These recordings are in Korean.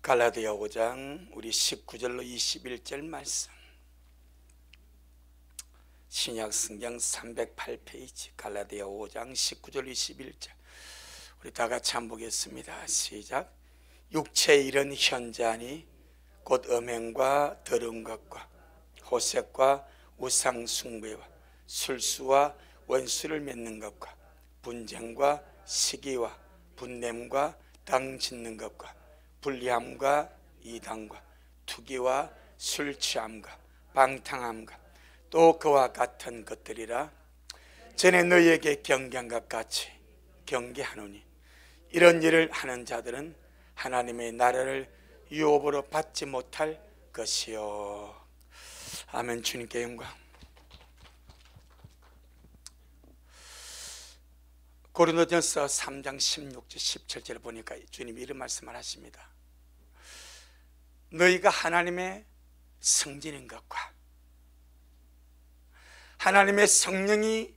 갈라디아 5장 우리 19절로 21절 말씀, 신약 성경 308페이지 갈라디아 5장 19절 21절 우리 다 같이 한번 보겠습니다. 시작. 육체의 일은 현저하니 곧 음행과 더러운 것과 호색과 우상 숭배와 술수와 원수를 맺는 것과 분쟁과 시기와 분냄과 땅 짓는 것과 불리함과 이단과 투기와 술 취함과 방탕함과 또 그와 같은 것들이라. 전에 너희에게 경계한 것 같이 경계하노니 이런 일을 하는 자들은 하나님의 나라를 유업으로 받지 못할 것이요. 아멘. 주님께 영광. 고린도전서 3장 16절 17절을 보니까 주님이 이런 말씀을 하십니다. 너희가 하나님의 성전인 것과 하나님의 성령이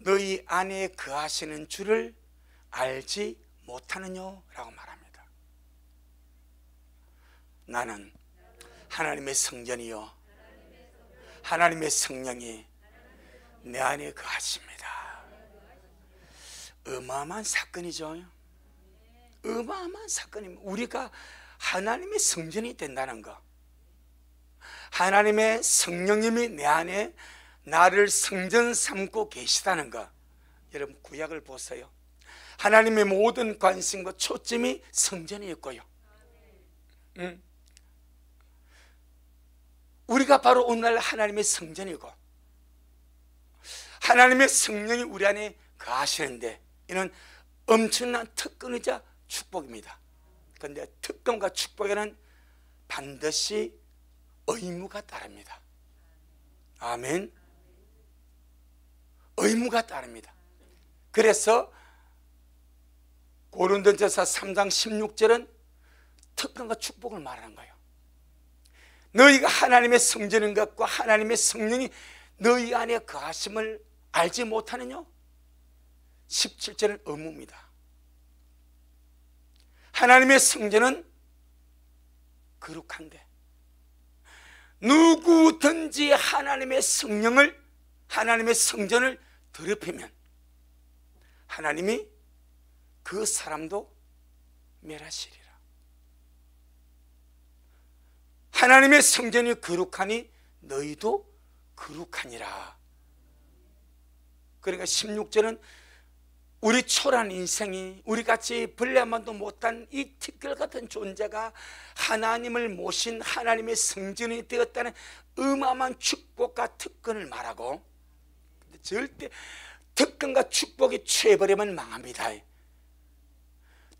너희 안에 거하시는 줄을 알지 못하느냐 라고 말합니다. 나는 하나님의 성전이요 하나님의 성령이 내 안에 거하십니다. 어마어마한 사건이죠. 어마어마한 사건입니다. 우리가 하나님의 성전이 된다는 것, 하나님의 성령님이 내 안에 나를 성전 삼고 계시다는 것. 여러분 구약을 보세요. 하나님의 모든 관심과 초점이 성전에 있고요. 우리가 바로 오늘날 하나님의 성전이고 하나님의 성령이 우리 안에 거하시는데 이는 엄청난 특권이자 축복입니다. 그런데 특권과 축복에는 반드시 의무가 따릅니다. 아멘. 의무가 따릅니다. 그래서 고린도전서 3장 16절은 특권과 축복을 말하는 거예요. 너희가 하나님의 성전인 것과 하나님의 성령이 너희 안에 거하심을 알지 못하느냐? 17절은 의무입니다. 하나님의 성전은 거룩한데 누구든지 하나님의 성령을, 하나님의 성전을 더럽히면 하나님이 그 사람도 멸하시리라. 하나님의 성전이 거룩하니 너희도 거룩하니라. 그러니까 16절은 우리 초라한 인생이, 우리같이 벌레만도 못한 이 티끌 같은 존재가 하나님을 모신 하나님의 성전이 되었다는 어마어마한 축복과 특권을 말하고, 절대 특권과 축복이 취해버리면 망합니다.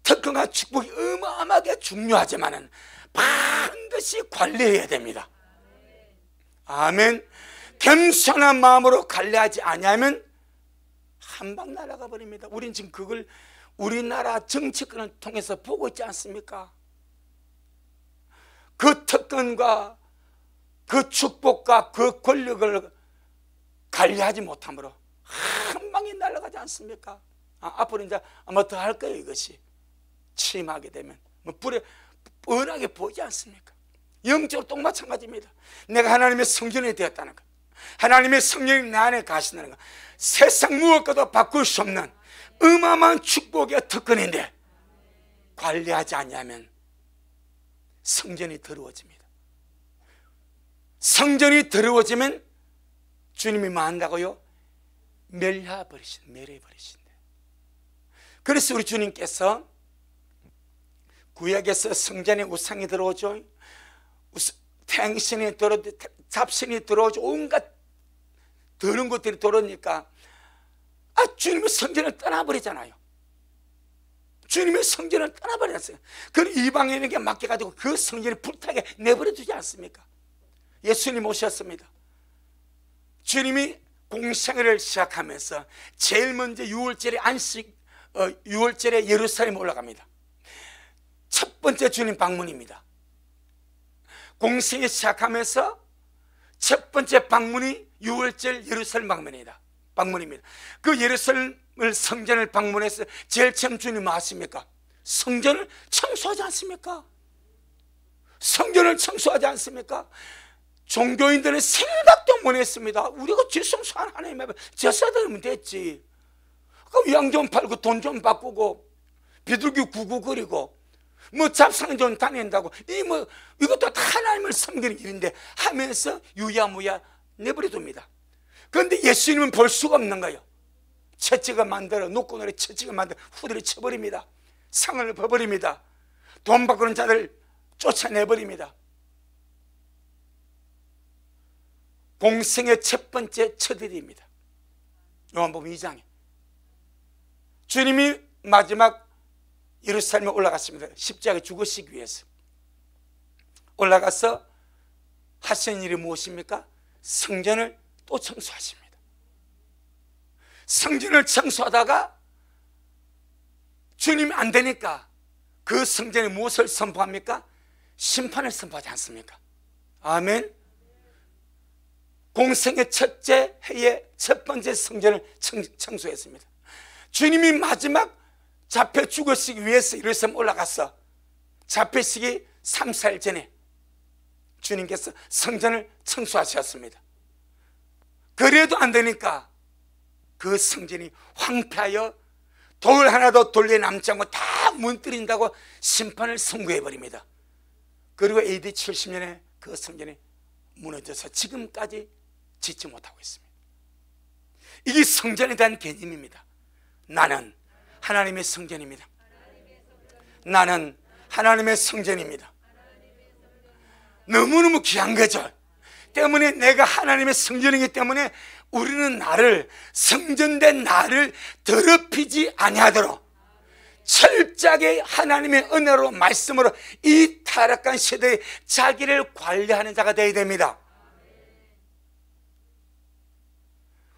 특권과 축복이 어마어마하게 중요하지만 반드시 관리해야 됩니다. 아멘. 겸손한 마음으로 관리하지 않으면 한방 날아가 버립니다. 우린 지금 그걸 우리나라 정치권을 통해서 보고 있지 않습니까? 그 특권과 그 축복과 그 권력을 관리하지 못함으로 한방에 날아가지 않습니까? 앞으로 이제 아마 더 할 거예요. 이것이 침하게 되면 뭐 불에 뻔하게 보이지 않습니까? 영적으로 또 마찬가지입니다. 내가 하나님의 성전이 되었다는 것, 하나님의 성령이 내 안에 가신다는 것, 세상 무엇과도 바꿀 수 없는 어마어마한 축복의 특권인데 관리하지 않으면 성전이 더러워집니다. 성전이 더러워지면 주님이 뭐 한다고요? 멸해버리신대. 그래서 우리 주님께서 구약에서 성전에 우상이 들어오죠. 태양신이 들어오죠. 잡신이 들어오죠. 온갖 더러운 것들이 들어오니까 주님의 성전을 떠나버리잖아요. 주님의 성전을 떠나버렸어요. 그럼 이방인에게 맡겨가지고 그 성전을 불타게 내버려 두지 않습니까? 예수님 오셨습니다. 주님이 공생애를 시작하면서 제일 먼저 6월절에 안식, 6월절에 예루살렘 올라갑니다. 첫 번째 주님 방문입니다. 공생애 시작하면서 첫 번째 방문이 6월절 예루살렘 방문입니다. 그 예루살렘을 성전을 방문해서 제일 처음 주님 뭐 하십니까? 성전을 청소하지 않습니까? 성전을 청소하지 않습니까? 종교인들은 생각도 못 했습니다. 우리가 지성소한 하나님 앞에 제사 드리면 됐지. 그럼 양 좀 팔고 돈 좀 바꾸고 비둘기 구구거리고 뭐 잡상 좀 다닌다고 이것도 다 하나님을 섬기는 일인데 하면서 유야무야 내버려둡니다. 그런데 예수님은 볼 수가 없는 거예요. 채찍을 만들어 노끈으로 채찍을 만들어 후드를 쳐버립니다. 상을 벗버립니다. 돈 바꾸는 자들 쫓아내버립니다. 공생의 첫 번째 첫일입니다. 요한복음 2장에 주님이 마지막 예루살렘에 올라갔습니다. 십자가에 죽으시기 위해서 올라가서 하신 일이 무엇입니까? 성전을 또 청소하십니다. 성전을 청소하다가 주님이 안 되니까 그 성전에 무엇을 선포합니까? 심판을 선포하지 않습니까? 아멘. 공생의 첫째 해의 첫 번째 성전을 청소했습니다. 주님이 마지막 잡혀 죽으시기 위해서 예루살렘 올라가서 잡히시기 3, 4일 전에 주님께서 성전을 청소하셨습니다. 그래도 안 되니까 그 성전이 황폐하여 돌 하나도 돌에 남지 않고 다 무너뜨린다고 심판을 선고해버립니다. 그리고 AD 70년에 그 성전이 무너져서 지금까지 짓지 못하고 있습니다. 이게 성전에 대한 개념입니다. 나는 하나님의 성전입니다. 나는 하나님의 성전입니다. 너무너무 귀한 거죠. 때문에 내가 하나님의 성전이기 때문에 우리는 나를, 성전된 나를 더럽히지 아니하도록 철저하게 하나님의 은혜로 말씀으로 이 타락한 시대에 자기를 관리하는 자가 되어야 됩니다.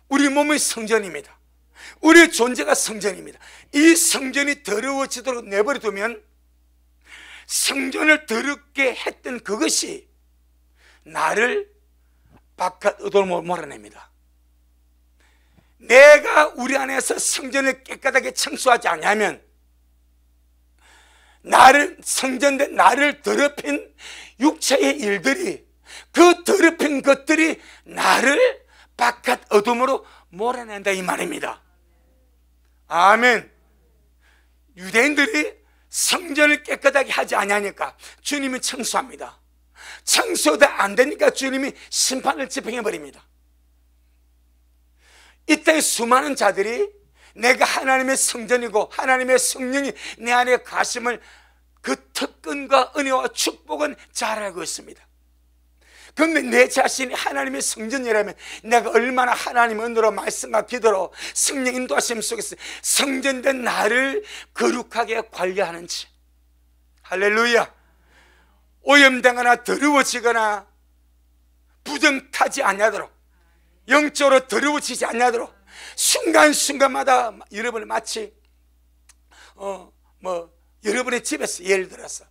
우리 몸의 성전입니다. 우리의 존재가 성전입니다. 이 성전이 더러워지도록 내버려두면 성전을 더럽게 했던 그것이 나를 바깥 의도로 몰아냅니다. 내가 우리 안에서 성전을 깨끗하게 청소하지 않으면 나를, 성전된 나를 더럽힌 육체의 일들이, 그 더럽힌 것들이 나를 바깥 어둠으로 몰아낸다 이 말입니다. 아멘. 유대인들이 성전을 깨끗하게 하지 않으니까 주님이 청소합니다. 청소도 안 되니까 주님이 심판을 집행해버립니다. 이때 수많은 자들이 내가 하나님의 성전이고 하나님의 성령이 내 안에 가심을, 그 특권과 은혜와 축복은 잘 알고 있습니다. 그런데 내 자신이 하나님의 성전이라면 내가 얼마나 하나님의 은혜로 말씀과 기도로 성령 인도하심 속에서 성전된 나를 거룩하게 관리하는지. 할렐루야. 오염되거나 더러워지거나 부정타지 않냐도록, 영적으로 더러워지지 않냐도록 순간순간마다 여러분이 마치 여러분의 집에서 예를 들어서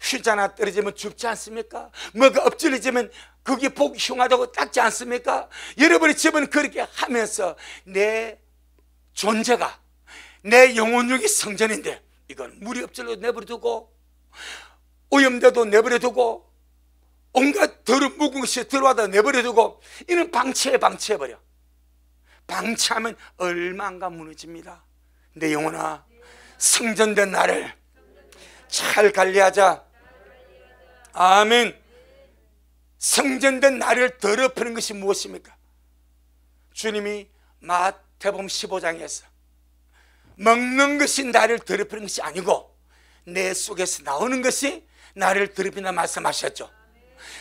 휴지 하나 떨어지면 줍지 않습니까? 뭐가 엎질러지면 그게 보기 흉하다고 닦지 않습니까? 여러분의 집은 그렇게 하면서 내 존재가, 내 영혼력이 성전인데 이건 물이 엎질러도 내버려두고 오염돼도 내버려두고 온갖 더러운 묵은 것이 들어와도 내버려두고 이는 방치해버려. 방치하면 얼마인가 무너집니다. 내 영혼아, 성전된 나를 잘 관리하자. 아멘. 성전된 나를 더럽히는 것이 무엇입니까? 주님이 마태복음 15장에서 먹는 것이 나를 더럽히는 것이 아니고 내 속에서 나오는 것이 나를 더럽힌다 말씀하셨죠.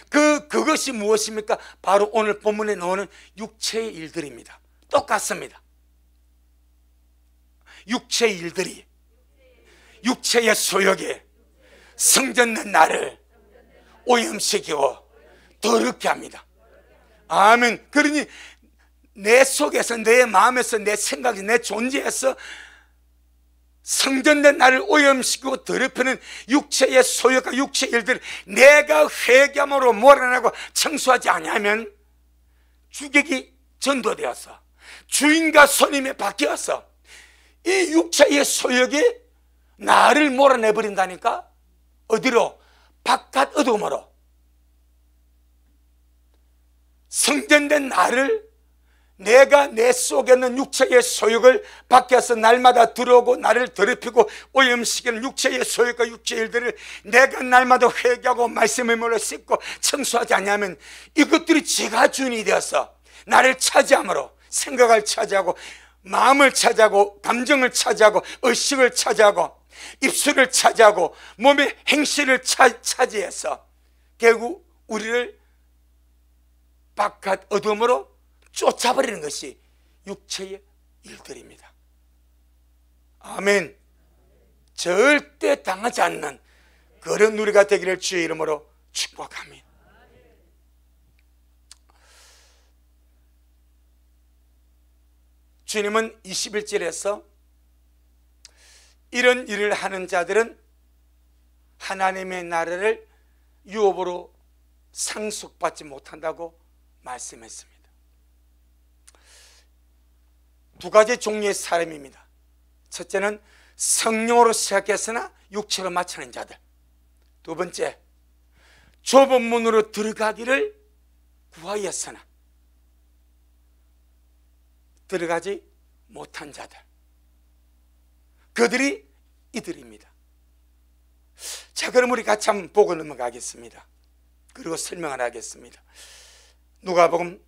그것이 무엇입니까? 바로 오늘 본문에 나오는 육체의 일들입니다. 똑같습니다. 육체의 일들이 육체의 소욕에 성전된 나를 오염시키고 더럽게 합니다. 아멘. 그러니 내 속에서, 내 마음에서, 내 생각에서, 내 존재에서 성전된 나를 오염시키고 더럽히는 육체의 소욕과 육체의 일들을 내가 회개함으로 몰아내고 청소하지 않으면 주객이 전도되어서 주인과 손님에 바뀌어서 이 육체의 소욕이 나를 몰아내버린다니까. 어디로? 바깥 어둠으로 성전된 나를, 내가 내 속에 있는 육체의 소욕을 밖에서 날마다 들어오고 나를 더럽히고 오염시키는 육체의 소욕과 육체의 일들을 내가 날마다 회개하고 말씀의 물로 씻고 청소하지 않냐면 이것들이 제가 주인이 되어서 나를 차지함으로 생각을 차지하고 마음을 차지하고 감정을 차지하고 의식을 차지하고 입술을 차지하고 몸의 행실을 차지해서 결국 우리를 바깥 어둠으로 쫓아버리는 것이 육체의 일들입니다. 아멘. 절대 당하지 않는 그런 우리가 되기를 주의 이름으로 축복합니다. 주님은 21절에서 이런 일을 하는 자들은 하나님의 나라를 유업으로 상속받지 못한다고 말씀했습니다. 두 가지 종류의 사람입니다. 첫째는 성령으로 시작했으나 육체로 마치는 자들. 두 번째, 좁은 문으로 들어가기를 구하였으나 들어가지 못한 자들. 그들이 이들입니다. 자, 그럼 우리 같이 한번 보고 넘어가겠습니다. 그리고 설명을 하겠습니다. 누가복음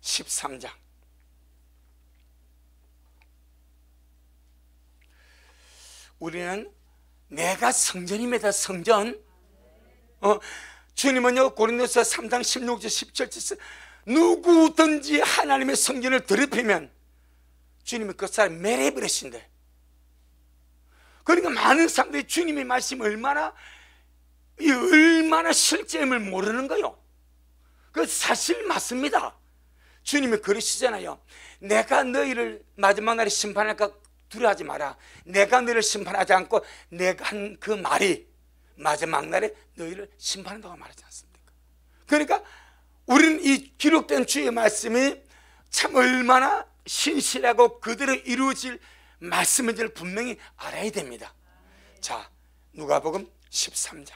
13장. 우리는 내가 성전입니다. 성전. 주님은요 고린도서 3장 16절 17절 누구든지 하나님의 성전을 더럽히면 주님이 그 사람 멸해버리신대. 그러니까 많은 사람들이 주님의 말씀이 얼마나 실제임을 모르는 거요. 그 사실 맞습니다. 주님이 그러시잖아요. 내가 너희를 마지막 날에 심판할까 두려워하지 마라. 내가 너희를 심판하지 않고 내가 한 그 말이 마지막 날에 너희를 심판한다고 말하지 않습니까? 그러니까 우리는 이 기록된 주의 말씀이 참 얼마나 신실하고 그대로 이루어질 말씀인지를 분명히 알아야 됩니다. 자, 누가복음 13장.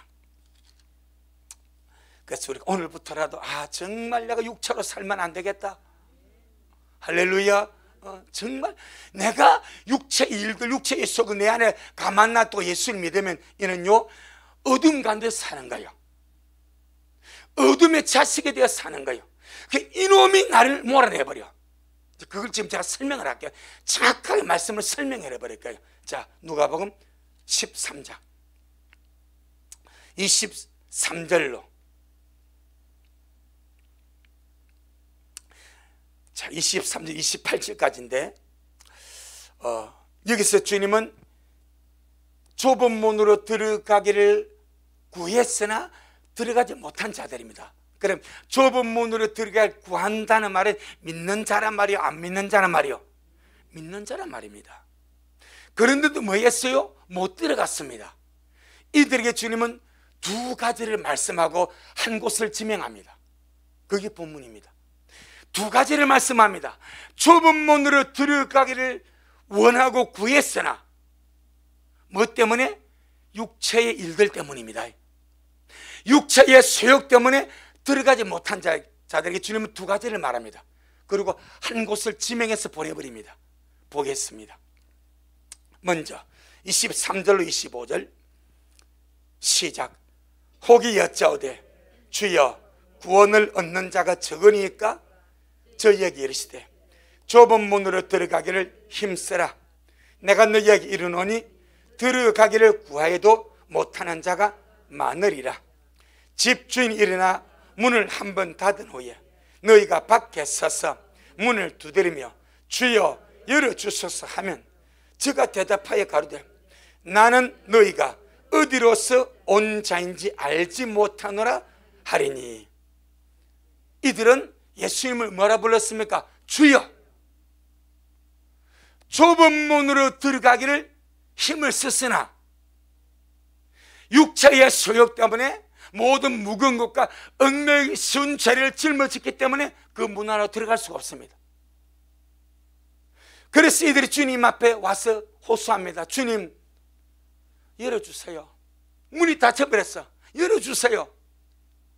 그래서 우리가 오늘부터라도 정말 내가 육체로 살면 안 되겠다. 할렐루야. 정말 내가 육체의 일들, 육체의 속을 내 안에 가만 놔두고 예수를 믿으면 이는요 어둠 가운데 사는 거예요. 어둠의 자식이 되어 사는 거예요. 이놈이 나를 몰아내버려. 그걸 지금 제가 설명을 할게요. 정확하게 말씀을 설명해 버릴 거예요. 자, 누가복음 13장 23절로 자, 23절 28절까지인데 여기서 주님은 좁은 문으로 들어가기를 구했으나 들어가지 못한 자들입니다. 그럼 좁은 문으로 들어갈 구한다는 말은 믿는 자란 말이요, 안 믿는 자란 말이요? 믿는 자란 말입니다. 그런데도 뭐 했어요? 못 들어갔습니다. 이들에게 주님은 두 가지를 말씀하고 한 곳을 지명합니다. 그게 본문입니다. 두 가지를 말씀합니다. 좁은 문으로 들어가기를 원하고 구했으나 뭐 때문에? 육체의 일들 때문입니다. 육체의 소욕 때문에 들어가지 못한 자들에게 주님은 두 가지를 말합니다. 그리고 한 곳을 지명해서 보내버립니다. 보겠습니다. 먼저 23절로 25절 시작. 혹이 여짜오되 주여 구원을 얻는 자가 적으니까 저희에게 이르시되 좁은 문으로 들어가기를 힘쓰라. 내가 너희에게 이르노니 들어가기를 구하여도 못하는 자가 많으리라. 집주인이 일어나 문을 한번 닫은 후에 너희가 밖에 서서 문을 두드리며 주여 열어주소서 하면 저가 대답하여 가로되 나는 너희가 어디로서 온 자인지 알지 못하노라 하리니. 이들은 예수님을 뭐라 불렀습니까? 주여. 좁은 문으로 들어가기를 힘을 썼으나 육체의 소욕 때문에 모든 무거운 것과 얽매이기 쉬운 죄를 짊어졌기 때문에 그 문 안으로 들어갈 수가 없습니다. 그래서 이들이 주님 앞에 와서 호소합니다. 주님 열어주세요. 문이 닫혀버렸어. 열어주세요.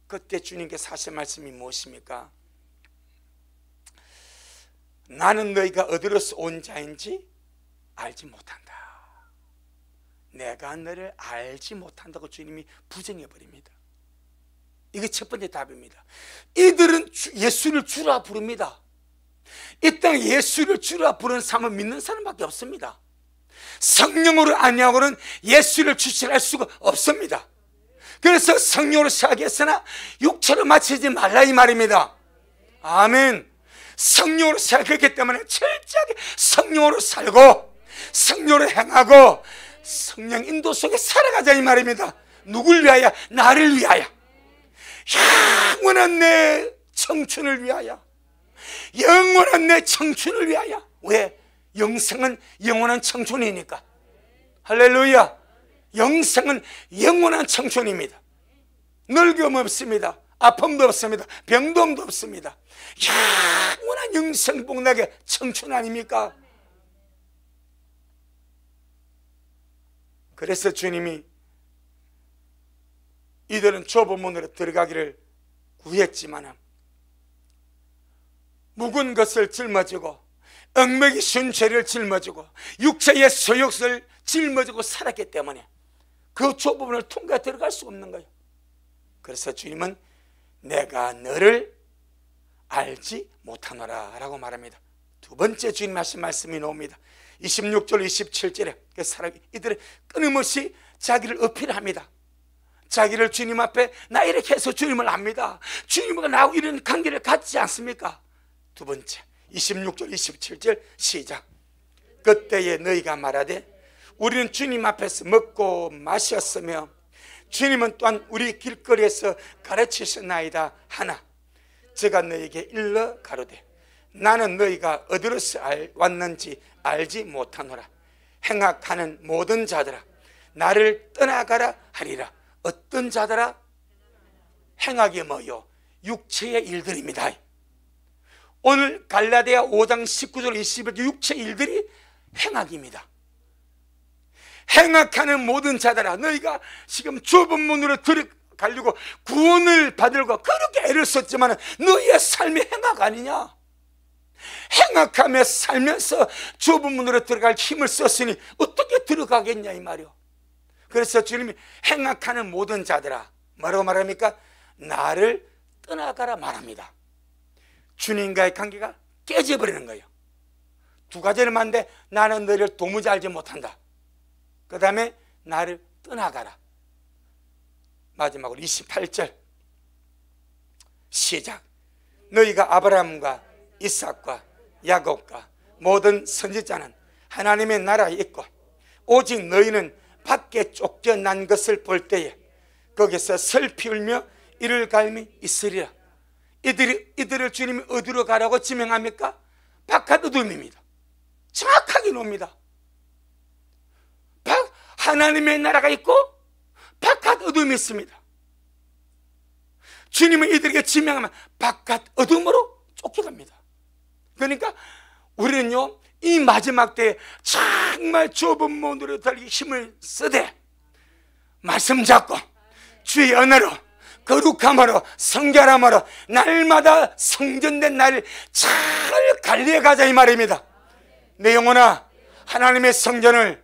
그때 주님께서 하신 말씀이 무엇입니까? 나는 너희가 어디로서 온 자인지 알지 못한다. 내가 너를 알지 못한다고 주님이 부정해버립니다. 이게 첫 번째 답입니다. 이들은 예수를 주라 부릅니다. 이 땅에 예수를 주라 부르는 사람은 믿는 사람밖에 없습니다. 성령으로 아니하고는 예수를 주시할 수가 없습니다. 그래서 성령으로 시작했으나 육체로 마치지 말라 이 말입니다. 아멘. 성령으로 시작했기 때문에 철저하게 성령으로 살고 성령으로 행하고 성령 인도 속에 살아가자 이 말입니다. 누굴 위하여? 나를 위하여. 영원한 내 청춘을 위하여. 영원한 내 청춘을 위하여. 왜? 영생은 영원한 청춘이니까. 할렐루야. 영생은 영원한 청춘입니다. 늙음 없습니다. 아픔도 없습니다. 병도 없습니다. 영원한 영생 복락의 청춘 아닙니까? 그래서 주님이 이들은 좁은 문으로 들어가기를 구했지만 묵은 것을 짊어지고 얽매기 쉬운 죄를 짊어지고 육체의 소욕을 짊어지고 살았기 때문에 그 좁은 문을 통과해 들어갈 수 없는 거예요. 그래서 주님은 내가 너를 알지 못하노라 라고 말합니다. 두 번째 주님 하신 말씀이 나옵니다. 26절 27절에 이들은 끊임없이 자기를 어필합니다. 자기를 주님 앞에 나 이렇게 해서 주님을 압니다. 주님과 나하고 이런 관계를 갖지 않습니까? 두 번째 26절 27절 시작. 그때에 너희가 말하되 우리는 주님 앞에서 먹고 마셨으며 주님은 또한 우리 길거리에서 가르치셨나이다 하나 제가 너희에게 일러 가로되 나는 너희가 어디로서 왔는지 알지 못하노라. 행악하는 모든 자들아 나를 떠나가라 하리라. 어떤 자들아? 행악이 뭐요? 육체의 일들입니다. 오늘 갈라디아 5장 19절 21절 육체의 일들이 행악입니다. 행악하는 모든 자들아 너희가 지금 좁은 문으로 들어가려고 구원을 받으려고 그렇게 애를 썼지만 너희의 삶이 행악 아니냐? 행악하며 살면서 좁은 문으로 들어갈 힘을 썼으니 어떻게 들어가겠냐 이 말이요. 그래서 주님이 행악하는 모든 자들아 뭐라고 말합니까? 나를 떠나가라 말합니다. 주님과의 관계가 깨져버리는 거예요. 두 가지를 말하는데 나는 너를 도무지 알지 못한다. 그 다음에 나를 떠나가라. 마지막으로 28절 시작. 너희가 아브라함과 이삭과 야곱과 모든 선지자는 하나님의 나라에 있고 오직 너희는 밖에 쫓겨난 것을 볼 때에 거기서 슬피 울며 이를 갈미 있으리라. 이들을 주님이 어디로 가라고 지명합니까? 바깥 어둠입니다. 정확하게 놉니다. 하나님의 나라가 있고 바깥 어둠이 있습니다. 주님은 이들에게 지명하면 바깥 어둠으로 쫓겨갑니다. 그러니까 우리는요 이 마지막 때에 정말 좁은 문으로 달리기 힘을 쓰되 말씀 잡고 주의 언어로 거룩함으로 성결함으로 날마다 성전된 나를 잘 관리해가자 이 말입니다. 내 영혼아 하나님의 성전을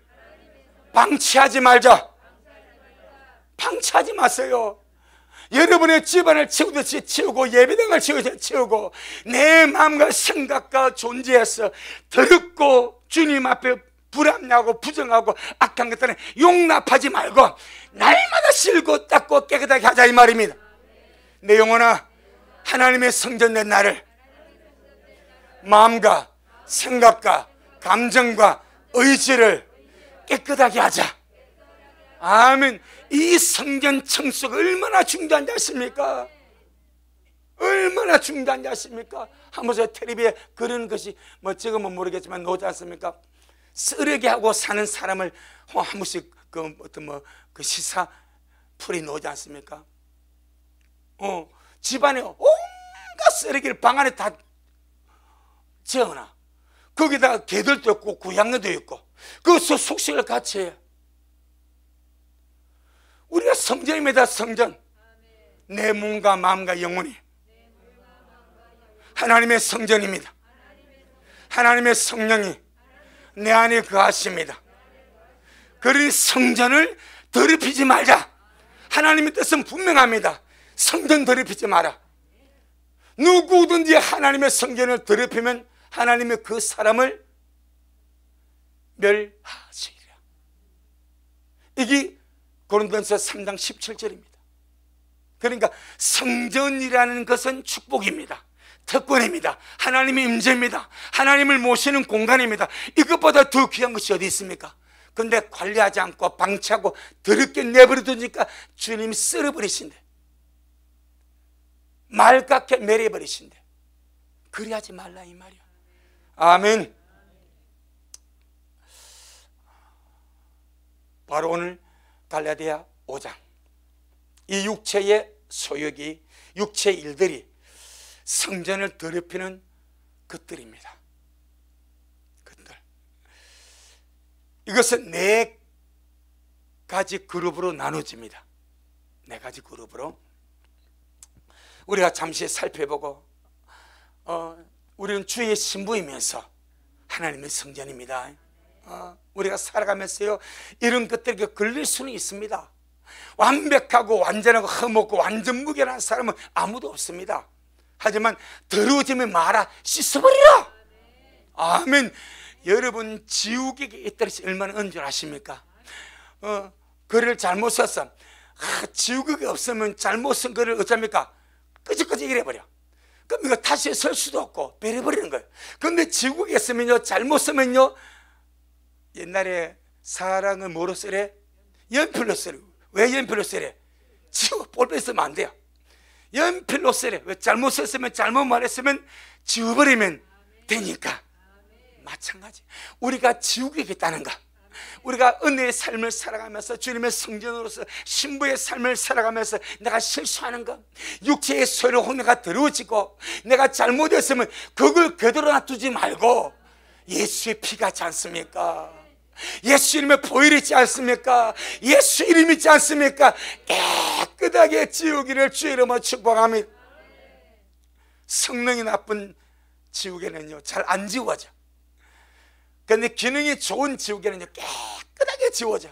방치하지 말자. 방치하지 마세요. 여러분의 집안을 채우듯이 채우고 예배당을 채우고 내 마음과 생각과 존재에서 더럽고 주님 앞에 불합리하고 부정하고 악한 것들은 용납하지 말고 날마다 씻고 닦고 깨끗하게 하자 이 말입니다. 내 영혼아 하나님의 성전된 나를 마음과 생각과 감정과 의지를 깨끗하게 하자. 아멘. 이 성전 청소가 얼마나 중요한지 아십니까? 얼마나 중요한지 아십니까? 한번 저 텔레비에 그런 것이 뭐 지금은 모르겠지만 나오지 않습니까? 쓰레기 하고 사는 사람을 한 번씩 그 어떤 뭐 그 시사 풀이 나오지 않습니까? 집안에 온갖 쓰레기를 방 안에 다 재워놔. 거기다가 개들도 있고 고양이도 있고 그것도 속식을 같이 해. 우리가 성전입니다. 성전. 내 몸과 마음과 영혼이 하나님의 성전입니다. 하나님의 성령이 내 안에 거하십니다. 그러니 성전을 더럽히지 말자. 하나님의 뜻은 분명합니다. 성전 더럽히지 마라. 누구든지 하나님의 성전을 더럽히면 하나님의 그 사람을 멸하시리라. 이게 고린도전서 3장 17절입니다. 그러니까 성전이라는 것은 축복입니다. 특권입니다. 하나님의 임재입니다. 하나님을 모시는 공간입니다. 이것보다 더 귀한 것이 어디 있습니까? 근데 관리하지 않고 방치하고 더럽게 내버려 두니까 주님이 썰어버리신대. 말갛게 매려버리신대. 그리하지 말라 이 말이야. 아멘. 바로 오늘 갈라디아 5장, 이 육체의 소욕이, 육체의 일들이 성전을 더럽히는 것들입니다. 것들. 이것은 네 가지 그룹으로 나눠집니다. 네 가지 그룹으로 우리가 잠시 살펴보고, 우리는 주의 신부이면서 하나님의 성전입니다. 우리가 살아가면서요, 이런 것들에게 걸릴 수는 있습니다. 완벽하고 완전하고 흠없고 완전 무결한 사람은 아무도 없습니다. 하지만 더러워지면 마라, 씻어버리라. 아멘. 여러분, 지옥에게 있다는 것이 얼마나 은줄 아십니까? 글을 잘못 썼어. 지옥에 없으면 잘못 쓴 글을 어쩝니까? 끄적끄적 이래버려. 그럼 이거 다시 쓸 수도 없고 베려버리는 거예요. 그런데 지옥에 있으면요, 잘못 쓰면요, 옛날에 사랑을 뭐로 쓰래? 연필로 쓰래. 왜 연필로 쓰래? 지워, 볼펜 쓰면 안 돼요. 연필로 쓰래. 왜? 잘못 썼으면, 잘못 말했으면 지워버리면 되니까. 마찬가지. 우리가 지옥에 있다는가? 우리가 은혜의 삶을 살아가면서 주님의 성전으로서 신부의 삶을 살아가면서 내가 실수하는 것, 육체의 소유로 내가 더러워지고 내가 잘못했으면 그걸 그대로 놔두지 말고 예수의 피가 있지 않습니까? 예수 이름에 보혈이 있지 않습니까? 예수 이름이 있지 않습니까? 깨끗하게 지우기를 주의 이름으로 축복합니다. 성능이 나쁜 지우개는요, 잘 안 지워져. 그런데 기능이 좋은 지우개는요, 깨끗하게 지워져.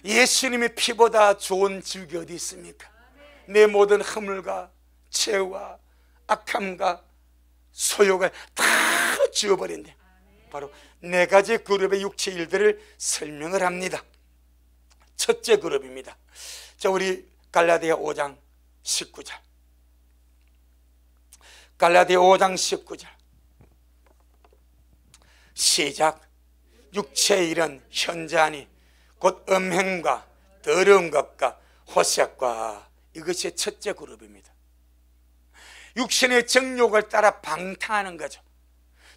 예수님의 피보다 좋은 지우개 어디 있습니까? 내 모든 허물과 죄와 악함과 소욕을 다 지워버린대. 바로 네 가지 그룹의 육체 일들을 설명을 합니다. 첫째 그룹입니다. 자, 우리 갈라디아 5장 19절. 갈라디아 5장 19절. 시작. 육체의 일은 현저하니 곧 음행과 더러운 것과 호색과, 이것이 첫째 그룹입니다. 육신의 정욕을 따라 방탕하는 거죠.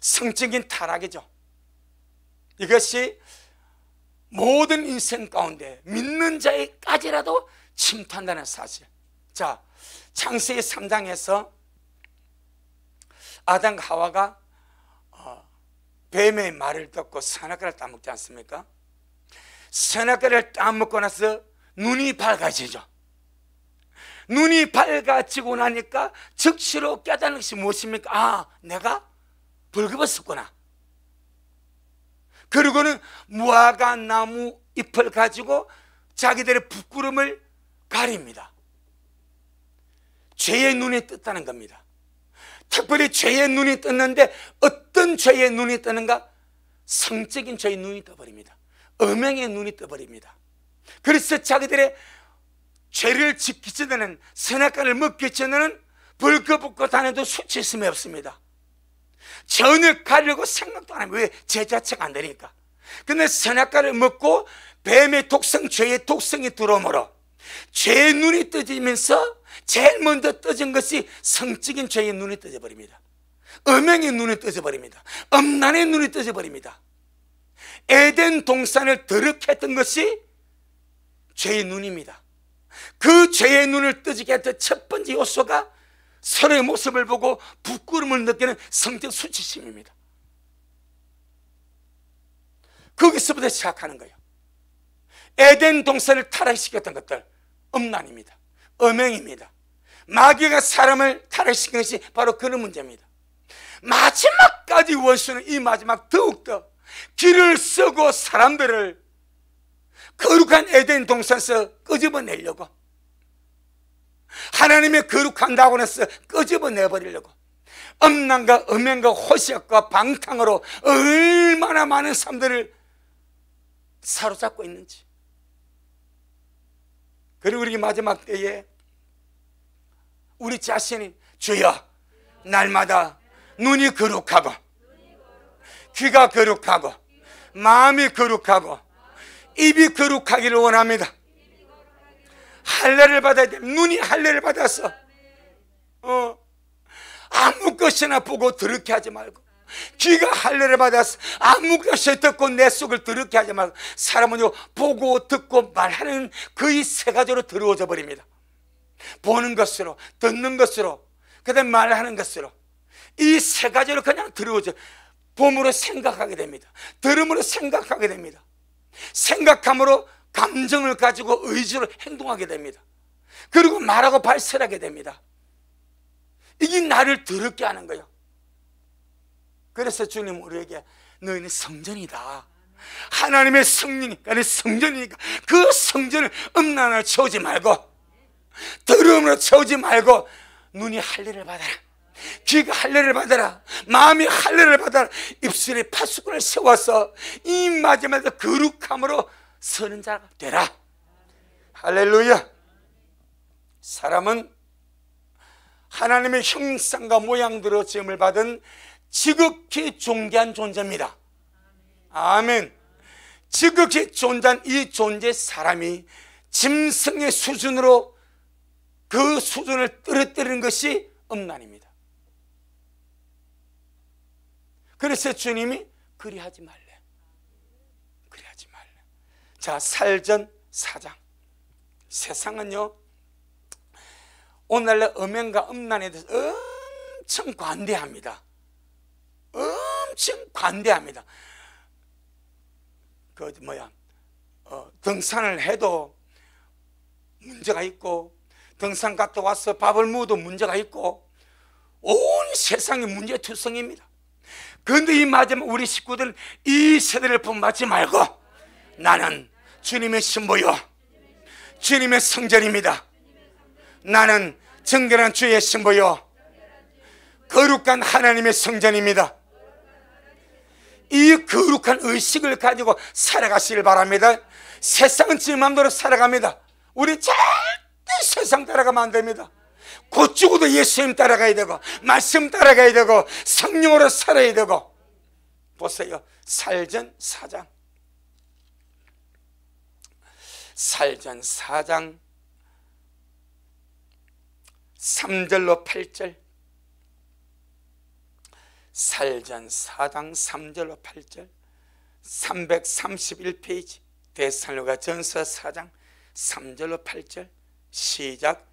성적인 타락이죠. 이것이 모든 인생 가운데 믿는 자에까지라도 침투한다는 사실. 자, 창세기 3장에서 아담과 하와가 뱀의 말을 듣고 선악과를 따먹지 않습니까? 선악과를 따먹고 나서 눈이 밝아지죠. 눈이 밝아지고 나니까 즉시로 깨닫는 것이 무엇입니까? 아, 내가 벌거벗었구나. 그리고는 무화과 나무 잎을 가지고 자기들의 부끄러움을 가립니다. 죄의 눈이 떴다는 겁니다. 특별히 죄의 눈이 떴는데 어떤 죄의 눈이 뜨는가? 성적인 죄의 눈이 떠버립니다. 음행의 눈이 떠버립니다. 그래서 자기들의 죄를 지키기 전에는, 선악과를 먹기 전에는 벌거벗고 다녀도 수치심이 없습니다. 전혀 가려고 생각도 안 합니다. 왜? 죄 자체가 안 되니까. 근데 선악과를 먹고 뱀의 독성, 죄의 독성이 들어오므로 죄의 눈이 떠지면서 제일 먼저 떠진 것이 성적인 죄의 눈이 떠져버립니다. 음행의 눈이 떠져버립니다. 음란의 눈이 떠져버립니다. 에덴 동산을 더럽게 했던 것이 죄의 눈입니다. 그 죄의 눈을 떠지게 했던 첫 번째 요소가 서로의 모습을 보고 부끄러움을 느끼는 성적 수치심입니다. 거기서부터 시작하는 거예요. 에덴 동산을 타락시켰던 것들, 음란입니다. 음행입니다. 마귀가 사람을 타락시킨 것이 바로 그런 문제입니다. 마지막까지 원수는 이 마지막 더욱더 길을 쓰고 사람들을 거룩한 에덴 동산에서 끄집어내려고, 하나님의 거룩한 낙원에서 끄집어내버리려고 음란과 음행과 호색과 방탕으로 얼마나 많은 사람들을 사로잡고 있는지. 그리고 우리 마지막 때에 우리 자신이 주여 날마다 눈이 거룩하고 귀가 거룩하고 마음이 거룩하고 입이 거룩하기를 원합니다. 할례를 받아야 돼. 눈이 할례를 받아서 아무 것이나 보고 더럽게 하지 말고, 귀가 할례를 받아서 아무 것이 듣고 내 속을 더럽게 하지 말고, 사람은 보고 듣고 말하는 거의 세 가지로 더러워져 버립니다. 보는 것으로, 듣는 것으로, 그 다음에 말하는 것으로, 이 세 가지로 그냥 더러워져. 봄으로 생각하게 됩니다. 들음으로 생각하게 됩니다. 생각함으로 감정을 가지고 의지로 행동하게 됩니다. 그리고 말하고 발설하게 됩니다. 이게 나를 더럽게 하는 거예요. 그래서 주님 우리에게 너희는 성전이다. 하나님의 성령이니까, 성전이니까 그 성전을 음란을 채우지 말고, 더러움으로 채우지 말고, 눈이 할례를 받아라, 귀가 할례를 받아라, 마음이 할례를 받아라. 입술에 파수꾼을 세워서 이 마지막에 거룩함으로 서는 자가 되라. 할렐루야. 사람은 하나님의 형상과 모양대로 지음을 받은 지극히 존귀한 존재입니다. 아멘. 지극히 존귀한 이 존재 사람이 짐승의 수준으로 그 수준을 떨어뜨리는 것이 음란입니다. 그래서 주님이 그리하지 말래, 그리하지 말래. 자, 살전 4장. 세상은요 오늘날 음행과 음란에 대해서 엄청 관대합니다. 엄청 관대합니다. 등산을 해도 문제가 있고, 등산 갔다 와서 밥을 먹어도 문제가 있고, 온 세상이 문제투성입니다. 그런데 이 마지막 우리 식구들은 이 세대를 본받지 말고, 나는 주님의 신부요, 주님의 성전입니다. 나는 정결한 주의 신부요, 거룩한 하나님의 성전입니다. 이 거룩한 의식을 가지고 살아가시길 바랍니다. 세상은 지 맘대로 살아갑니다. 우리 절대 세상 따라가면 안 됩니다. 곧 죽어도 예수님 따라가야 되고, 말씀 따라가야 되고, 성령으로 살아야 되고. 보세요. 살전 4장. 살전 4장 3절로 8절. 살전 4장 3절로 8절. 331페이지 데살로니가 전서 4장 3절로 8절. 시작.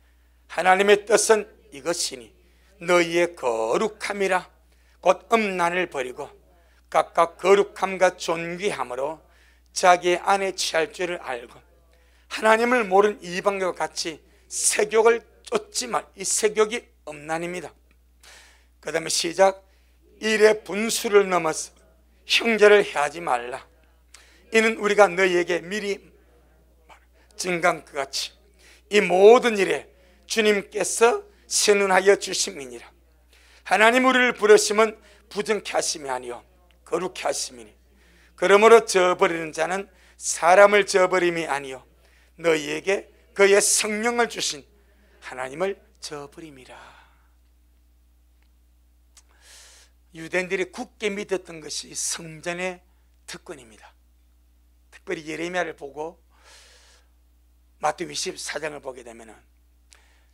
하나님의 뜻은 이것이니 너희의 거룩함이라. 곧 음란을 버리고 각각 거룩함과 존귀함으로 자기의 안에 취할 줄을 알고, 하나님을 모르는 이방과 같이 세욕을 쫓지 말. 이 세욕이 음란입니다. 그 다음에 시작. 일의 분수를 넘어서 형제를 해하지 말라. 이는 우리가 너희에게 미리 증거한 것 같이 이 모든 일에 주님께서 선언하여 주심이니라. 하나님 우리를 부르심은 부정케 하심이 아니요 거룩케 하심이니, 그러므로 저버리는 자는 사람을 저버림이 아니요 너희에게 그의 성령을 주신 하나님을 저버림이라. 유대인들이 굳게 믿었던 것이 성전의 특권입니다. 특별히 예레미야를 보고 마태복음 24장을 보게 되면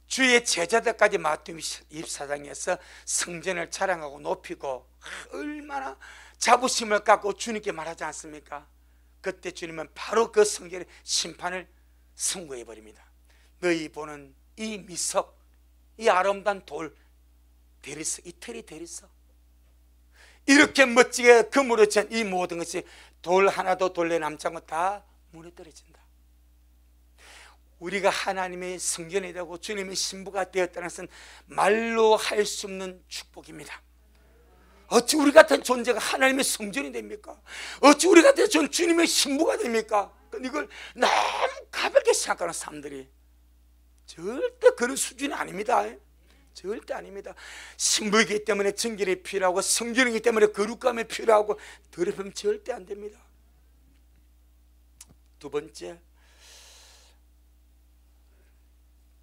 주의 제자들까지 마태복음 24장에서 성전을 자랑하고 높이고 얼마나 자부심을 갖고 주님께 말하지 않습니까? 그때 주님은 바로 그 성전의 심판을 선고해 버립니다. 너희 보는 이 미석, 이 아름다운 돌 대리석, 이 털이 대리석, 이렇게 멋지게 금으로 짠 이 모든 것이 돌 하나도 돌래 남지 않고 다 무너뜨려진다. 우리가 하나님의 성전이 되고 주님의 신부가 되었다는 것은 말로 할 수 없는 축복입니다. 어찌 우리 같은 존재가 하나님의 성전이 됩니까? 어찌 우리 같은 존재 주님의 신부가 됩니까? 이걸 너무 가볍게 생각하는 사람들이 절대 그런 수준이 아닙니다. 절대 아닙니다. 신부이기 때문에 정결이 필요하고 성전이기 때문에 거룩감이 필요하고 더럽히면 절대 안 됩니다. 두 번째,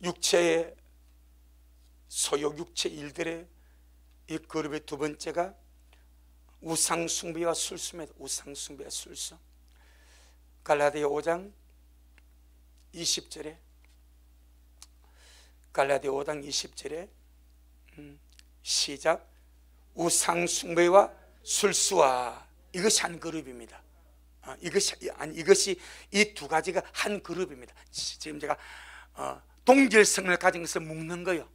육체의 소욕, 육체 일들의 이 그룹의 두 번째가 우상숭배와 술수입니다. 우상숭배와 술수. 갈라디아 5장 20절에 갈라디아 5장 20절에 시작. 우상숭배와 술수와 이것이 한 그룹입니다. 이것이 이 두 가지가 한 그룹입니다. 지금 제가 동질성을 가진 것을 묶는 거예요.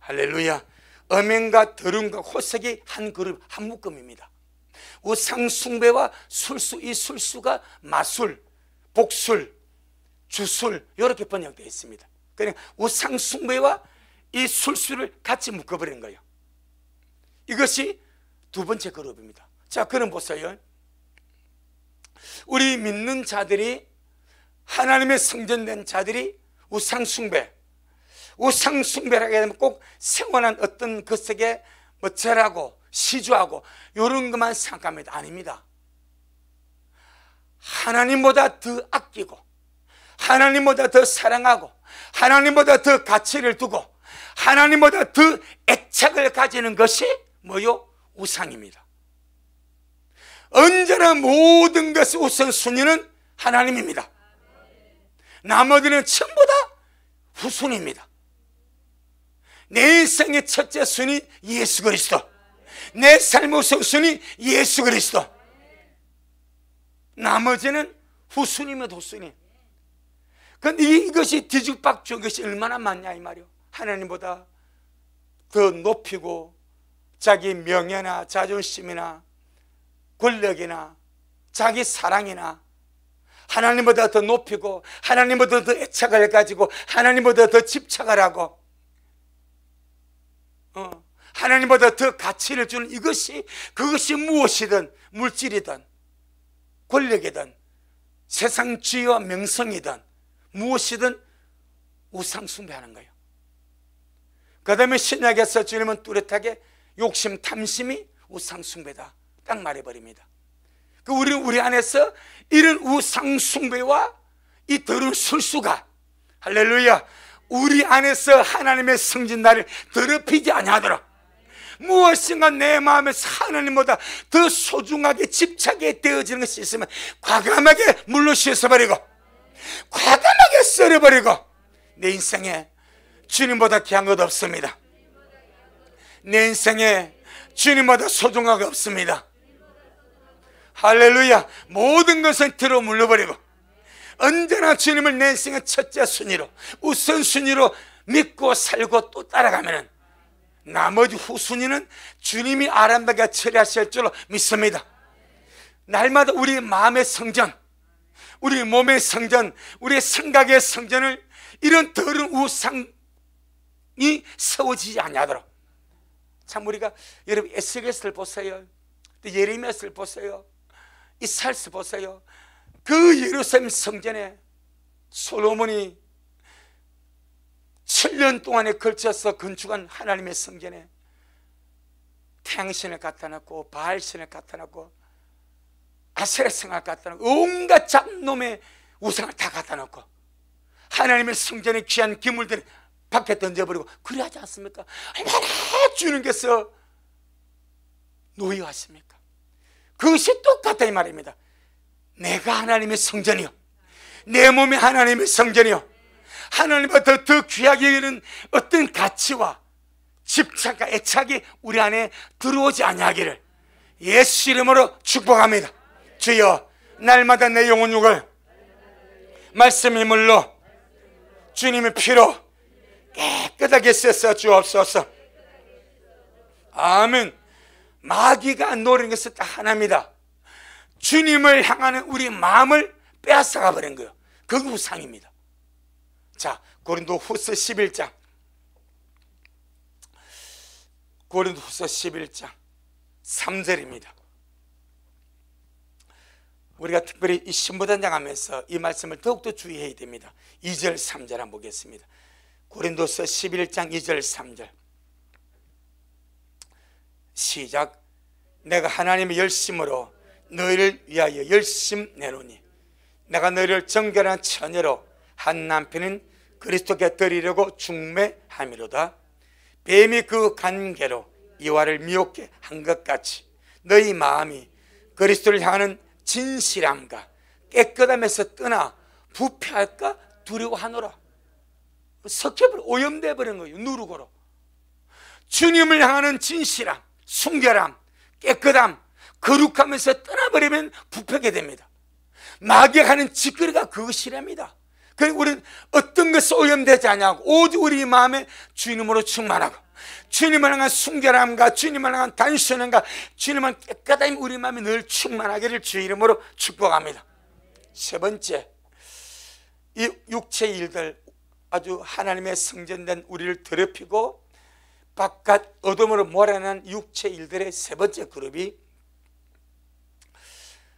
할렐루야. 음행과 더러움과 호색이 한 그룹, 한 묶음입니다. 우상숭배와 술수, 이 술수가 마술, 복술, 주술 이렇게 번역되어 있습니다. 그러니까 우상숭배와 이 술수를 같이 묶어버린 거예요. 이것이 두 번째 그룹입니다. 자, 그럼 보세요. 우리 믿는 자들이, 하나님의 성전된 자들이 우상숭배를 하게 되면 꼭 생활한 어떤 것에게 뭐 절하고 시주하고 이런 것만 생각합니다. 아닙니다. 하나님보다 더 아끼고 하나님보다 더 사랑하고 하나님보다 더 가치를 두고 하나님보다 더 애착을 가지는 것이 뭐요? 우상입니다. 언제나 모든 것의 우선순위는 하나님입니다. 나머지는 전부 다 후순위입니다. 내 인생의 첫째 순위 예수 그리스도, 내 삶의 우선순위 예수 그리스도, 나머지는 후순위입니다. 후순위. 그런데 이것이 뒤죽박죽인 것이 얼마나 많냐 이 말이요. 하나님보다 더 높이고 자기 명예나 자존심이나 권력이나 자기 사랑이나 하나님보다 더 높이고 하나님보다 더 애착을 가지고 하나님보다 더 집착을 하고 하나님보다 더 가치를 주는 그것이 무엇이든 물질이든 권력이든 세상주의와 명성이든 무엇이든 우상숭배하는 거예요. 그 다음에 신약에서 주님은 뚜렷하게 욕심, 탐심이 우상숭배다 딱 말해버립니다. 우리 안에서 이런 우상숭배와 이 더러운 술수가, 할렐루야, 우리 안에서 하나님의 성전날을 더럽히지 아니하도록 무엇인가 내 마음에서 하나님보다 더 소중하게 집착이 되어지는 것이 있으면 과감하게 물로 씻어버리고 과감하게 썰어버리고, 내 인생에 주님보다 귀한 것 없습니다. 내 인생에 주님보다 소중한 것 없습니다. 할렐루야. 모든 것은 뒤로 물러버리고 언제나 주님을 내 인생의 첫째 순위로, 우선순위로 믿고 살고 또 따라가면 나머지 후순위는 주님이 아름답게 처리하실 줄로 믿습니다. 날마다 우리 마음의 성전, 우리 몸의 성전, 우리의 생각의 성전을 이런 더러운 우상이 세워지지 아니하도록, 참 우리가 여러분 에스겔서를 보세요. 예레미야서를 보세요. 이사야서 보세요. 그 예루살렘 성전에 솔로몬이 7년 동안에 걸쳐서 건축한 하나님의 성전에 태양신을 갖다 놓고 바알신을 갖다 놓고 아세라성을 갖다 놓고 온갖 잡놈의 우상을 다 갖다 놓고 하나님의 성전에 귀한 기물들을 밖에 던져버리고 그래 하지 않습니까? 얼마나 주님께서 노여하십니까? 그것이 똑같다 이 말입니다. 내가 하나님의 성전이요, 내 몸이 하나님의 성전이요, 하나님보다 더 귀하게 여기는 어떤 가치와 집착과 애착이 우리 안에 들어오지 아니하기를 예수 이름으로 축복합니다. 주여, 날마다 내 영혼 육을 말씀의 물로 주님의 피로 깨끗하게 씻어 주옵소서. 아멘. 마귀가 노리는 것은 딱 하나입니다. 주님을 향하는 우리 마음을 빼앗아가 버린 거예요. 그게 우상입니다. 자, 고린도후서 11장. 고린도후서 11장 3절입니다. 우리가 특별히 이 신부단장하면서 이 말씀을 더욱더 주의해야 됩니다. 2절 3절 한번 보겠습니다. 고린도서 11장 2절 3절 시작. 내가 하나님의 열심으로 너희를 위하여 열심 내노니 내가 너희를 정결한 처녀로 한 남편인 그리스도께 드리려고 중매함이로다. 뱀이 그 관계로 이와를 미혹해 한 것 같이 너희 마음이 그리스도를 향하는 진실함과 깨끗함에서 떠나 부패할까 두려워하노라. 섞여버려, 오염돼 버린 거예요. 누룩으로. 주님을 향하는 진실함, 순결함, 깨끗함, 거룩하면서 떠나버리면 부패하게 됩니다. 마귀가 하는 짓거리가 그것이랍니다. 그리고 우리는 어떤 것이 오염되지 않냐고 오직 우리 마음에 주님으로 충만하고 주님을 향한 순결함과 주님을 향한 단순함과 주님을 향한 깨끗함이 우리 마음에 늘 충만하기를 주의 이름으로 축복합니다. 세 번째, 이 육체의 일들, 아주 하나님의 성전된 우리를 더럽히고 바깥 어둠으로 몰아낸 육체의 일들의 세 번째 그룹이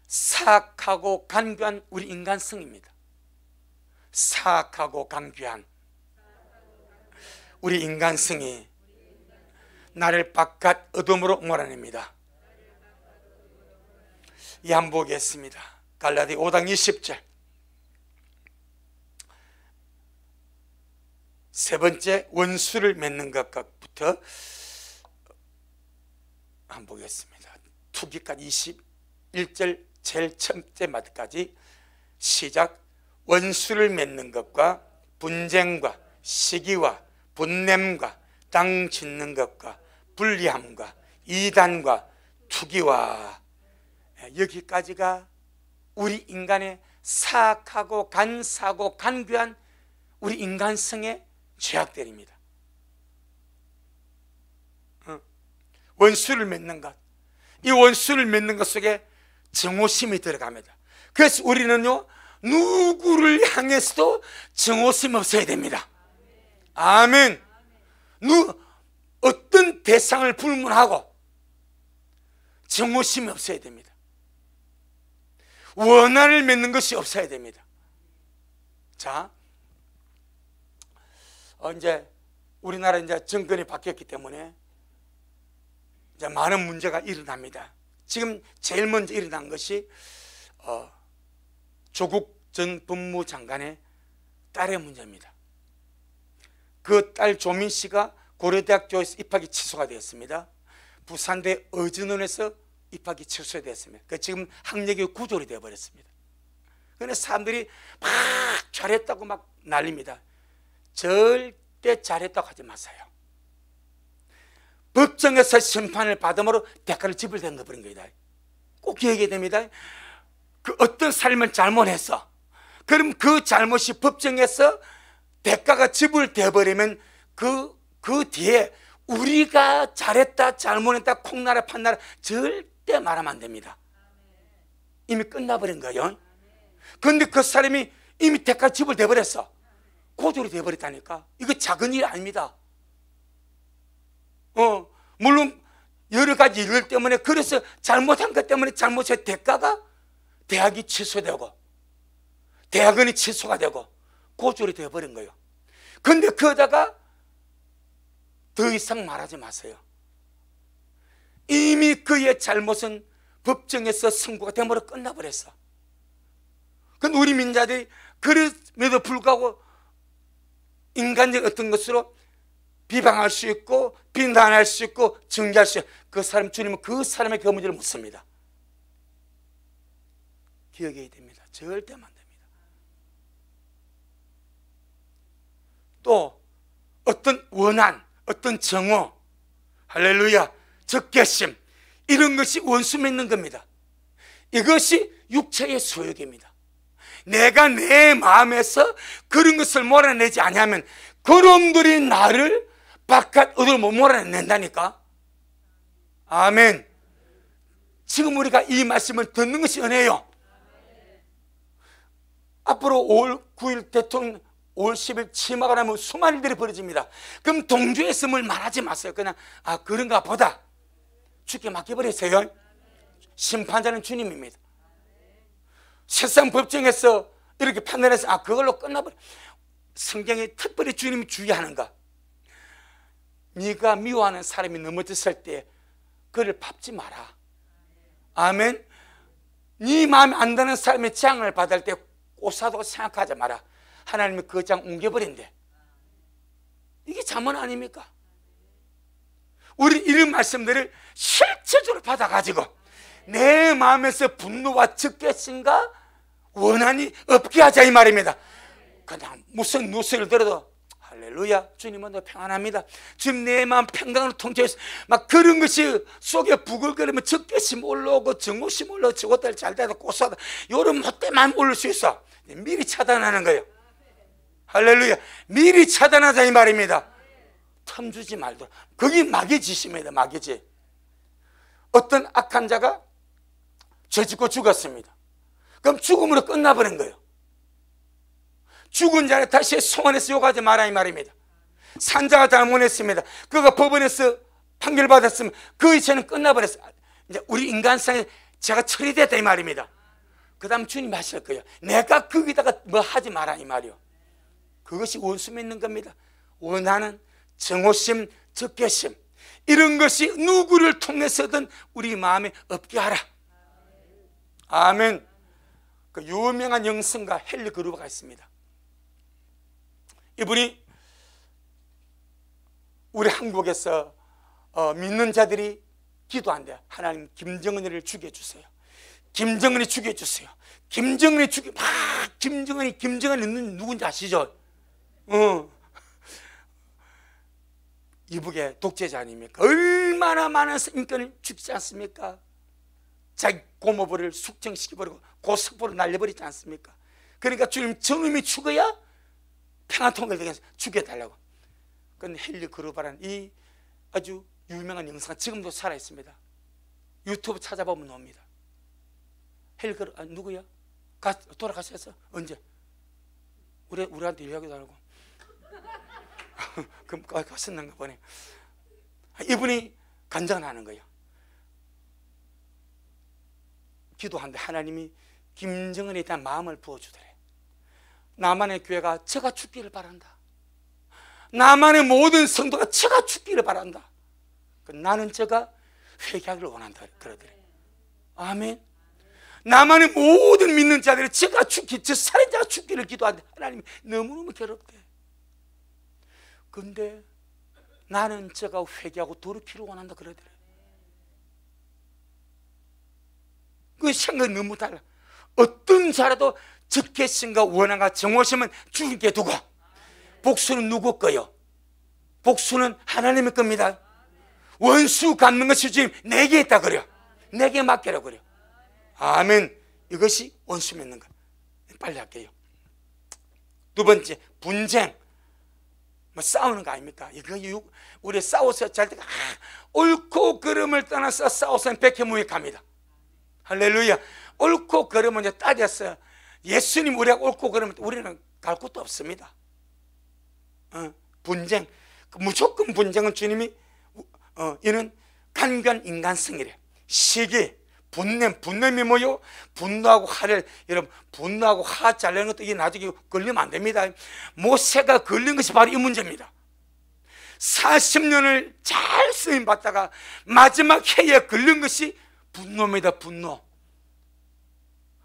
사악하고 간교한 우리 인간성입니다. 사악하고 간교한 우리 인간성이 나를 바깥 어둠으로 몰아냅니다. 이 한 보겠습니다. 갈라디 5장 20절. 세 번째, 원수를 맺는 것부터 한번 보겠습니다. 투기까지 21절 제일 첫째 마디까지 시작. 원수를 맺는 것과 분쟁과 시기와 분냄과 땅 짓는 것과 불리함과 이단과 투기와, 여기까지가 우리 인간의 사악하고 간사하고 간교한 우리 인간성의 죄악들입니다. 원수를 맺는 것, 이 원수를 맺는 것 속에 정오심이 들어갑니다. 그래서 우리는요, 누구를 향해서도 정오심 없어야 됩니다. 아멘. 어떤 대상을 불문하고 정오심이 없어야 됩니다. 원한을 맺는 것이 없어야 됩니다. 자, 이제 우리나라 이제 정권이 바뀌었기 때문에 이제 많은 문제가 일어납니다. 지금 제일 먼저 일어난 것이 조국 전 법무장관의 딸의 문제입니다. 그 딸 조민 씨가 고려대학교에서 입학이 취소가 되었습니다. 부산대 어진원에서 입학이 취소되었습니다. 지금 학력이 구졸이 되어버렸습니다. 그런데 사람들이 막 잘했다고 막 난립니다. 절대 잘했다고 하지 마세요. 법정에서 심판을 받음으로 대가를 지불되는 버린 거다. 꼭 기억해야 됩니다. 그 어떤 삶을 잘못했어. 그럼 그 잘못이 법정에서 대가가 지불되어 버리면 그 뒤에 우리가 잘했다 잘못했다 콩나라 판나라 절대 말하면 안 됩니다. 이미 끝나버린 거예요. 그런데 그 사람이 이미 대가 지불되어 버렸어. 고졸이 되어버렸다니까. 이거 작은 일이 아닙니다. 물론 여러 가지 일 때문에, 그래서 잘못한 것 때문에 잘못의 대가가 대학이 취소되고 대학원이 취소가 되고 고졸이 되어버린 거예요. 그런데 그러다가 더 이상 말하지 마세요. 이미 그의 잘못은 법정에서 선고가 되므로 끝나버렸어. 그런데 우리 민자들이 그럼에도 불구하고 인간적 어떤 것으로 비방할 수 있고 비난할 수 있고 정죄할 수 있고, 그 사람 주님은 그 사람의 그 문제를 묻습니다. 기억해야 됩니다. 절대면 안 됩니다. 또 어떤 원한, 어떤 정오, 할렐루야, 적개심, 이런 것이 원수 맺는 겁니다. 이것이 육체의 소욕입니다. 내가 내 마음에서 그런 것을 몰아내지 않으면 그놈들이 나를 바깥 어디로 못 몰아낸다니까. 아멘. 지금 우리가 이 말씀을 듣는 것이 은혜요. 앞으로 5월 9일 대통령 5월 10일 치마가 나면 수많은 일들이 벌어집니다. 그럼 동조에서 뭘 말하지 마세요. 그냥 그런가 보다 주께 맡겨버리세요. 심판자는 주님입니다. 세상 법정에서 이렇게 판단해서 그걸로 끝나버려. 성경에 특별히 주님이 주의하는가? 네가 미워하는 사람이 넘어졌을 때 그를 밟지 마라. 아멘. 네 마음에 안 드는 사람의 재앙을 받을 때 꼬사도 생각하지 마라. 하나님이 그 장 옮겨버린대. 이게 잠언 아닙니까? 우리 이런 말씀들을 실체적으로 받아가지고 내 마음에서 분노와 적개심과 원한이 없게 하자 이 말입니다. 그냥 무슨 뉴스를 들어도 할렐루야, 주님은 더 평안합니다. 지금 내 마음 평강으로 통제해서 막 그런 것이 속에 부글거리면 적개심 올라오고 정오심 올라오고 저것들 잘 되다 고소하다 이런 못된 마음 올릴 수 있어. 미리 차단하는 거예요. 할렐루야. 미리 차단하자 이 말입니다. 틈 주지 말도록. 그게 마귀 짓입니다. 마귀 짓. 어떤 악한 자가 죄 짓고 죽었습니다. 그럼 죽음으로 끝나버린 거예요. 죽은 자를 다시 소원해서 욕하지 마라 이 말입니다. 산자가 잘못했습니다. 그가 법원에서 판결받았으면 그 이체는 끝나버렸어요. 이제 우리 인간성에 제가 처리됐다 이 말입니다. 그 다음 주님이 하실 거예요. 내가 거기다가 뭐 하지 마라 이 말이요. 그것이 원수 맺는 겁니다. 원하는 정오심, 적개심 이런 것이 누구를 통해서든 우리 마음에 없게 하라. 아멘. 그 유명한 영성가 헨리 그루버가 있습니다. 이분이 우리 한국에서 믿는 자들이 기도한대. 하나님 김정은이를 죽여주세요. 김정은이 죽여주세요. 김정은이 김정은이 누군지 아시죠? 이북의 독재자 아닙니까? 얼마나 많은 인권을 죽이지 않습니까? 자기 고모부를 숙청시켜버리고 고속부로 날려버리지 않습니까? 그러니까 주님 저놈이 죽어야 평화통일을 위해서 죽여달라고. 그런데 헨리 그루버라는 이 아주 유명한 영상은 지금도 살아있습니다. 유튜브 찾아보면 나옵니다. 헨리 그루버 누구야? 돌아가셨어? 언제? 우리한테 이야기도 안 하고 그럼 갔었는가 보네. 이분이 간증하는 거예요. 기도하는데 하나님이 김정은에 대한 마음을 부어주더래. 나만의 교회가 저가 죽기를 바란다. 나만의 모든 성도가 저가 죽기를 바란다. 나는 저가 회개하기를 원한다 그러더래. 아멘. 나만의 모든 믿는 자들이 저가 죽기, 저 살인자가 죽기를 기도하는데 하나님이 너무너무 괴롭대. 근데 나는 저가 회개하고 돌이키를 원한다 그러더래. 그 생각이 너무 달라. 어떤 자라도 적개심과 원한과 정오심은 주님께 두고 복수는 누구 거요? 복수는 하나님의 겁니다. 원수 갚는 것이 주님 내게 있다 그래요. 내게 맡기라 그래요. 아멘. 이것이 원수 맺는 것. 빨리 할게요. 두 번째, 분쟁. 뭐 싸우는 거 아닙니까? 이거 우리 싸워서 잘 때가 옳고 그름을 떠나서 싸워서는 백해무익합니다. 할렐루야. 옳고 그름은 이제 따졌어요. 예수님 우리가 옳고 그러면 우리는 갈 곳도 없습니다. 분쟁, 무조건 분쟁은 주님이 이는 간교한 인간성이래. 시기, 분냄이 뭐요? 분노하고 화를, 여러분 분노하고 화 잘내는 것도 이게 나중에 걸리면 안 됩니다. 모세가 걸린 것이 바로 이 문제입니다. 40년을 잘 쓰임 받다가 마지막 해에 걸린 것이 분노입니다. 분노.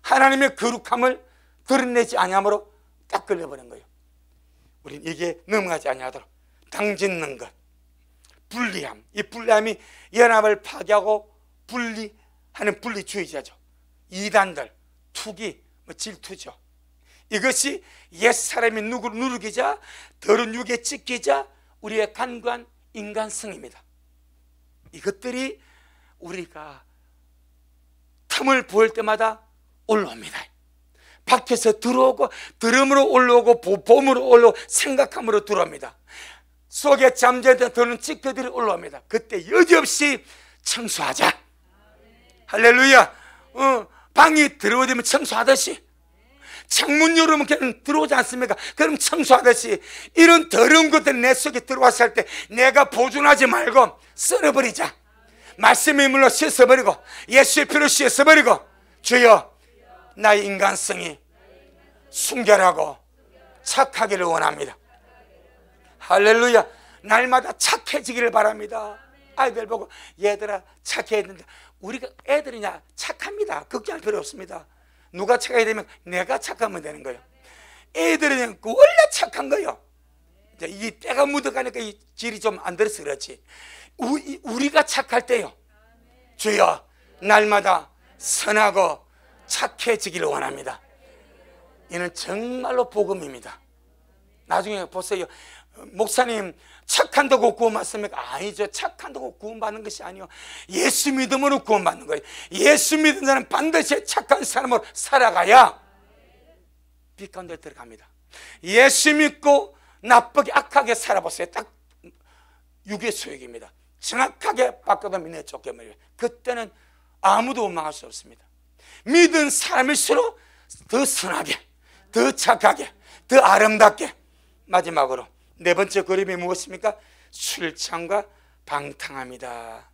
하나님의 거룩함을 드러내지 아니함으로 딱 걸려버린 거예요. 우리는 이게 넘어가지 아니하도록 당짓는 것, 분리함. 이 분리함이 연합을 파괴하고 분리하는 분리주의자죠. 이단들, 투기, 질투죠. 이것이 옛사람이 누구를 누르기자 더러운 육에 찢기자 우리의 간과한 인간성입니다. 이것들이 우리가 틈을 보일 때마다 올라옵니다. 밖에서 들어오고 들음으로 올라오고 봄으로 올라오고 생각함으로 들어옵니다. 속에 잠재된 더러운 찌꺼들이 올라옵니다. 그때 여지없이 청소하자. 할렐루야. 방이 더러워지면 청소하듯이 창문 열으면 걔는 들어오지 않습니까? 그럼 청소하듯이 이런 더러운 것들이 내 속에 들어왔을 때 내가 보존하지 말고 썰어버리자. 말씀의 물로 씻어버리고 예수의 피로 씻어버리고, 주여 나의 인간성이 순결하고 착하기를 원합니다. 할렐루야. 날마다 착해지기를 바랍니다. 아이들 보고 얘들아 착해야 된다. 우리가 애들이냐 착합니다. 걱정할 필요 없습니다. 누가 착하게 되면 내가 착하면 되는 거예요. 애들은 원래 착한 거예요. 이 때가 묻어가니까 이 질이 좀 안 들어서 그렇지. 우리가 착할 때요, 주여 날마다 선하고 착해지기를 원합니다. 이는 정말로 복음입니다. 나중에 보세요. 목사님 착한다고 구원받습니까? 아니죠. 착한다고 구원받는 것이 아니요, 예수 믿음으로 구원받는 거예요. 예수 믿는 자는 반드시 착한 사람으로 살아가야 빛 가운데 들어갑니다. 예수 믿고 나쁘게 악하게 살아보세요. 딱 육의 소욕입니다. 정확하게 바꿔도 믿는 쫓겨버려요. 그때는 아무도 원망할 수 없습니다. 믿은 사람일수록 더 선하게, 더 착하게, 더 아름답게. 마지막으로 네 번째 그림이 무엇입니까? 술창과 방탕합니다.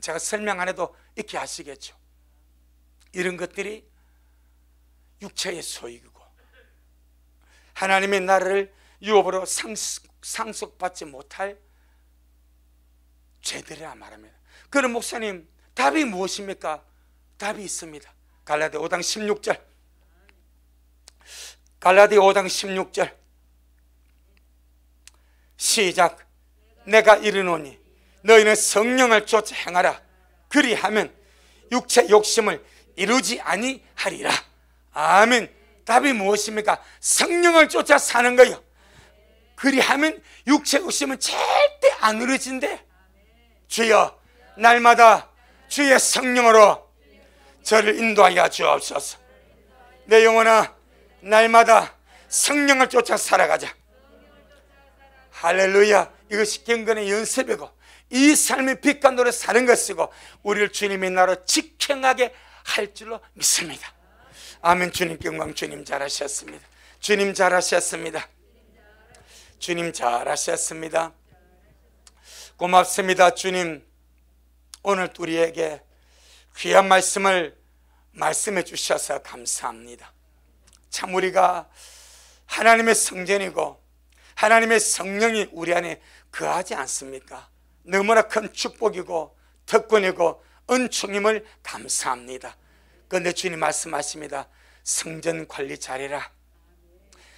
제가 설명 안 해도 이렇게 아시겠죠. 이런 것들이 육체의 소유이고 하나님의 나라를 유업으로 상속받지 못할 죄들이라 말합니다. 그럼 목사님 답이 무엇입니까? 답이 있습니다. 갈라디아 5장 16절. 갈라디아 5장 16절 시작. 내가 이르노니 너희는 성령을 쫓아 행하라. 그리하면 육체 욕심을 이루지 아니하리라. 아멘. 답이 무엇입니까? 성령을 쫓아 사는 거예요. 그리하면 육체 욕심은 절대 안 이루어진대. 주여 날마다 주의 성령으로 저를 인도하여 주옵소서. 내 영혼아 날마다 성령을 쫓아 살아가자. 할렐루야. 이것이 경건의 연습이고 이 삶의 빛과 노래 사는 것이고 우리를 주님의 나라로 직행하게 할 줄로 믿습니다. 아멘. 주님께 영광. 주님 잘하셨습니다. 주님 잘하셨습니다. 주님 잘하셨습니다. 고맙습니다. 주님 오늘 우리에게 귀한 말씀을 말씀해 주셔서 감사합니다. 참 우리가 하나님의 성전이고 하나님의 성령이 우리 안에 거하지 않습니까? 너무나 큰 축복이고 특권이고 은총임을 감사합니다. 그런데 주님 말씀하십니다. 성전 관리 잘해라.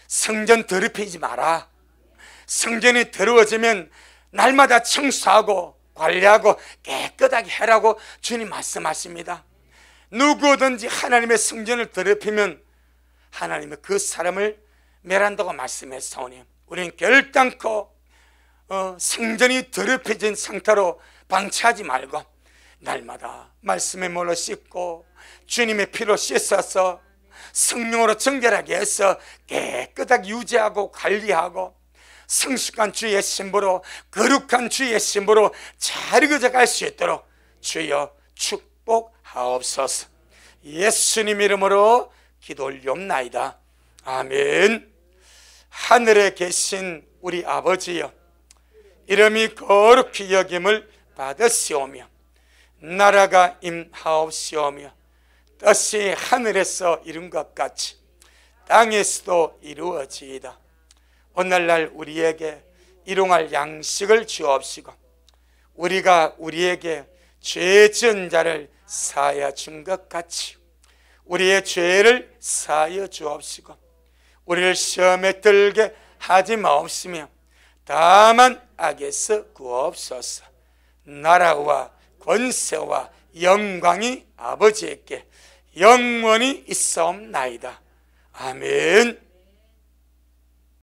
성전 더럽히지 마라. 성전이 더러워지면 날마다 청소하고 관리하고 깨끗하게 해라고 주님 말씀하십니다. 누구든지 하나님의 성전을 더럽히면 하나님은 그 사람을 멸한다고 말씀했사오니 우리는 결단코 성전이 더럽혀진 상태로 방치하지 말고 날마다 말씀의 물로 씻고 주님의 피로 씻어서 성령으로 정결하게 해서 깨끗하게 유지하고 관리하고 성숙한 주의 신부로 거룩한 주의 신부로 잘 이루어져 수 있도록 주여 축복하옵소서. 예수님 이름으로 기도 올리옵나이다. 아멘. 하늘에 계신 우리 아버지여, 이름이 거룩히 여김을 받으시오며 나라가 임하옵시오며 뜻이 하늘에서 이룬 것 같이 땅에서도 이루어지이다. 오늘날 우리에게 일용할 양식을 주옵시고 우리가 우리에게 죄 지은 자를 사하여 준 것 같이 우리의 죄를 사하여 주옵시고 우리를 시험에 들게 하지 마옵시며 다만 악에서 구하옵소서. 나라와 권세와 영광이 아버지에게 영원히 있사옵나이다. 아멘.